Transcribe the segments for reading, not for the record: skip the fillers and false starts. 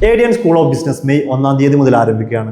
ADN school of business May 1-ാം തീയതി മുതൽ ആരംഭിക്കുകയാണ്.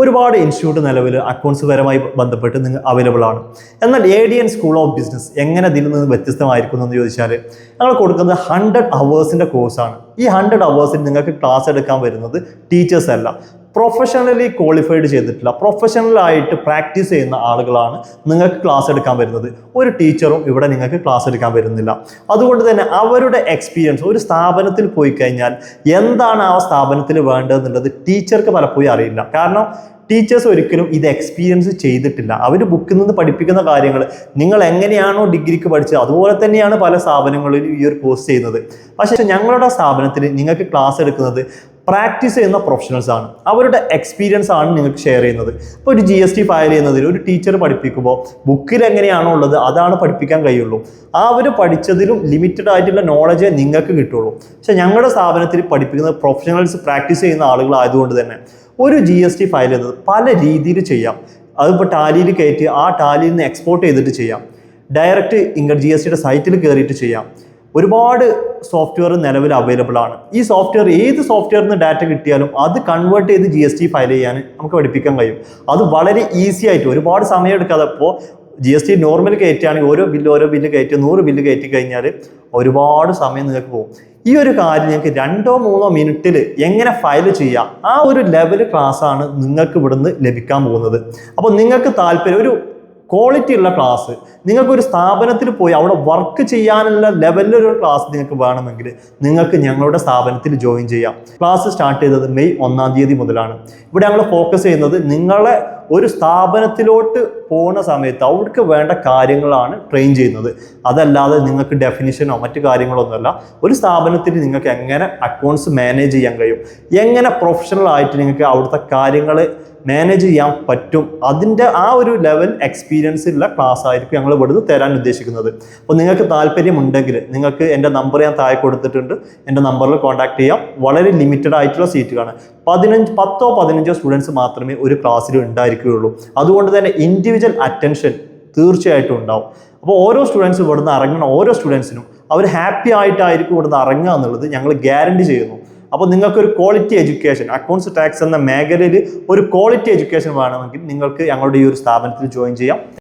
ഒരുപാട് ഇൻസ്റ്റിറ്റ്യൂട്ട് നിലവിൽ അക്കൗണ്ട്സ് പരമായി ബന്ധപ്പെട്ട് നിങ്ങൾ അവൈലബിൾ ആണ്. എന്നാൽ ADN സ്കൂൾ ഓഫ് ബിസിനസ് എങ്ങനെ ഇതിൽ നിന്ന് വ്യത്യസ്തമായിരിക്കുന്നു എന്ന് ചോദിച്ചാൽ, ഞങ്ങൾ കൊടുക്കുന്നത് 100 അവേഴ്സിൻ്റെ കോഴ്സാണ്. ഈ 100 അവേഴ്സിൽ നിങ്ങൾക്ക് ക്ലാസ് എടുക്കാൻ വരുന്നത് ടീച്ചേഴ്സ് അല്ല, പ്രൊഫഷണലി ക്വാളിഫൈഡ് ചെയ്തിട്ടില്ല, പ്രൊഫഷണലായിട്ട് പ്രാക്ടീസ് ചെയ്യുന്ന ആളുകളാണ് നിങ്ങൾക്ക് ക്ലാസ് എടുക്കാൻ വരുന്നത്. ഒരു ടീച്ചറും ഇവിടെ നിങ്ങൾക്ക് ക്ലാസ് എടുക്കാൻ വരുന്നില്ല. അതുകൊണ്ട് തന്നെ അവരുടെ എക്സ്പീരിയൻസ്, ഒരു സ്ഥാപനത്തിൽ പോയി കഴിഞ്ഞാൽ എന്താണ് ആ സ്ഥാപനത്തിൽ വേണ്ടതെന്നുള്ളത് ടീച്ചർക്ക് പലപ്പോഴും അറിയില്ല. കാരണം ടീച്ചേഴ്സ് ഒരിക്കലും ഇത് എക്സ്പീരിയൻസ് ചെയ്തിട്ടില്ല. അവർ ബുക്കിൽ നിന്ന് പഠിപ്പിക്കുന്ന കാര്യങ്ങൾ നിങ്ങൾ എങ്ങനെയാണോ ഡിഗ്രിക്ക് പഠിച്ചത് അതുപോലെ തന്നെയാണ് പല സ്ഥാപനങ്ങളിലും ഈ ഒരു കോഴ്സ് ചെയ്യുന്നത്. പക്ഷേ ഞങ്ങളുടെ സ്ഥാപനത്തിൽ നിങ്ങൾക്ക് ക്ലാസ് എടുക്കുന്നത് പ്രാക്ടീസ് ചെയ്യുന്ന പ്രൊഫഷണൽസ് ആണ്. അവരുടെ എക്സ്പീരിയൻസ് ആണ് നിങ്ങൾക്ക് ഷെയർ ചെയ്യുന്നത്. ഇപ്പോൾ ഒരു GST ഫയൽ ചെയ്യുന്നതിൽ ഒരു ടീച്ചർ പഠിപ്പിക്കുമ്പോൾ ബുക്കിൽ എങ്ങനെയാണോ ഉള്ളത് അതാണ് പഠിപ്പിക്കാൻ കഴിയുള്ളൂ. ആ അവർ പഠിച്ചതിലും ലിമിറ്റഡ് ആയിട്ടുള്ള നോളജേ നിങ്ങൾക്ക് കിട്ടുള്ളൂ. പക്ഷേ ഞങ്ങളുടെ സ്ഥാപനത്തിൽ പഠിപ്പിക്കുന്നത് പ്രൊഫഷണൽസ് പ്രാക്ടീസ് ചെയ്യുന്ന ആളുകളായതുകൊണ്ട് തന്നെ ഒരു GST ഫയൽ ചെയ്യുന്നത് പല രീതിയിൽ ചെയ്യാം. അതിപ്പോൾ ടാലിയിൽ കയറ്റി ആ ടാലിയിൽ നിന്ന് എക്സ്പോർട്ട് ചെയ്തിട്ട് ചെയ്യാം, ഡയറക്റ്റ് GSTയുടെ സൈറ്റിൽ കയറിയിട്ട് ചെയ്യാം. ഒരുപാട് സോഫ്റ്റ്വെയർ നിലവിൽ അവൈലബിൾ ആണ്. ഈ സോഫ്റ്റ്വെയർ ഏത് സോഫ്റ്റ്വെയറിൽ നിന്ന് ഡാറ്റ കിട്ടിയാലും അത് കൺവേർട്ട് ചെയ്ത് GST ഫയൽ ചെയ്യാൻ നമുക്ക് പഠിപ്പിക്കാൻ കഴിയും. അത് വളരെ ഈസി ആയിട്ട് ഒരുപാട് സമയം എടുക്കാതെ. ഇപ്പോൾ GST നോർമൽ കയറ്റുകയാണെങ്കിൽ ഓരോ ബില്ല് കയറ്റി 100 ബില്ല് കയറ്റി കഴിഞ്ഞാൽ ഒരുപാട് സമയം നിങ്ങൾക്ക് പോകും. ഈ ഒരു കാര്യം നിങ്ങൾക്ക് 2-3 മിനിറ്റിൽ എങ്ങനെ ഫയൽ ചെയ്യാം, ആ ഒരു ലെവൽ ക്ലാസ്സാണ് നിങ്ങൾക്ക് ഇവിടുന്ന് ലഭിക്കാൻ പോകുന്നത്. അപ്പോൾ നിങ്ങൾക്ക് താല്പര്യം ഒരു ക്വാളിറ്റി ഉള്ള ക്ലാസ്, നിങ്ങൾക്കൊരു സ്ഥാപനത്തിൽ പോയി അവിടെ വർക്ക് ചെയ്യാനുള്ള ലെവലിലൊരു ക്ലാസ് നിങ്ങൾക്ക് വേണമെങ്കിൽ നിങ്ങൾക്ക് ഞങ്ങളുടെ സ്ഥാപനത്തിൽ ജോയിൻ ചെയ്യാം. ക്ലാസ് സ്റ്റാർട്ട് ചെയ്തത് മെയ് 1-ാം തീയതി മുതലാണ്. ഇവിടെ ഞങ്ങൾ ഫോക്കസ് ചെയ്യുന്നത് നിങ്ങളെ ഒരു സ്ഥാപനത്തിലോട്ട് പോകുന്ന സമയത്ത് അവർക്ക് വേണ്ട കാര്യങ്ങളാണ് ട്രെയിൻ ചെയ്യുന്നത്. അതല്ലാതെ നിങ്ങൾക്ക് ഡെഫിനിഷനോ മറ്റു കാര്യങ്ങളൊന്നുമല്ല. ഒരു സ്ഥാപനത്തിൽ നിങ്ങൾക്ക് എങ്ങനെ അക്കൗണ്ട്സ് മാനേജ് ചെയ്യാൻ കഴിയും, എങ്ങനെ പ്രൊഫഷണൽ ആയിട്ട് നിങ്ങൾക്ക് അവിടുത്തെ കാര്യങ്ങൾ മാനേജ് ചെയ്യാൻ പറ്റും, അതിൻ്റെ ആ ഒരു ലെവൽ എക്സ്പീരിയൻസ് ഉള്ള ക്ലാസ് ആയിരിക്കും ഞങ്ങൾ ഇവിടുന്ന് തരാൻ ഉദ്ദേശിക്കുന്നത്. അപ്പോൾ നിങ്ങൾക്ക് താല്പര്യമുണ്ടെങ്കിൽ നിങ്ങൾക്ക് എൻ്റെ നമ്പർ ഞാൻ താഴെ കൊടുത്തിട്ടുണ്ട്, എൻ്റെ നമ്പറിൽ കോൺടാക്ട് ചെയ്യാം. വളരെ ലിമിറ്റഡ് ആയിട്ടുള്ള സീറ്റുകളാണ്. 10-15 സ്റ്റുഡൻസ് മാത്രമേ ഒരു ക്ലാസ്സിൽ ഉണ്ടായിരിക്കുകയുള്ളൂ. അതുകൊണ്ട് തന്നെ ഇൻഡിവിജ്വൽ അറ്റൻഷൻ തീർച്ചയായിട്ടും ഉണ്ടാവും. അപ്പോൾ ഓരോ സ്റ്റുഡൻസും ഇവിടുന്ന് ഇറങ്ങുന്ന ഓരോ സ്റ്റുഡൻസിനും അവർ ഹാപ്പി ആയിട്ടായിരിക്കും ഇവിടുന്ന് ഇറങ്ങുക എന്നുള്ളത് ഞങ്ങൾ ഗ്യാരണ്ടി ചെയ്യുന്നു. അപ്പോൾ നിങ്ങൾക്കൊരു ക്വാളിറ്റി എഡ്യൂക്കേഷൻ, അക്കൗണ്ട്സ് ടാക്സ് എന്ന മേഖലയിൽ ഒരു ക്വാളിറ്റി എഡ്യൂക്കേഷൻ വേണമെങ്കിൽ നിങ്ങൾക്ക് ഞങ്ങളുടെ ഈ ഒരു സ്ഥാപനത്തിൽ ജോയിൻ ചെയ്യാം.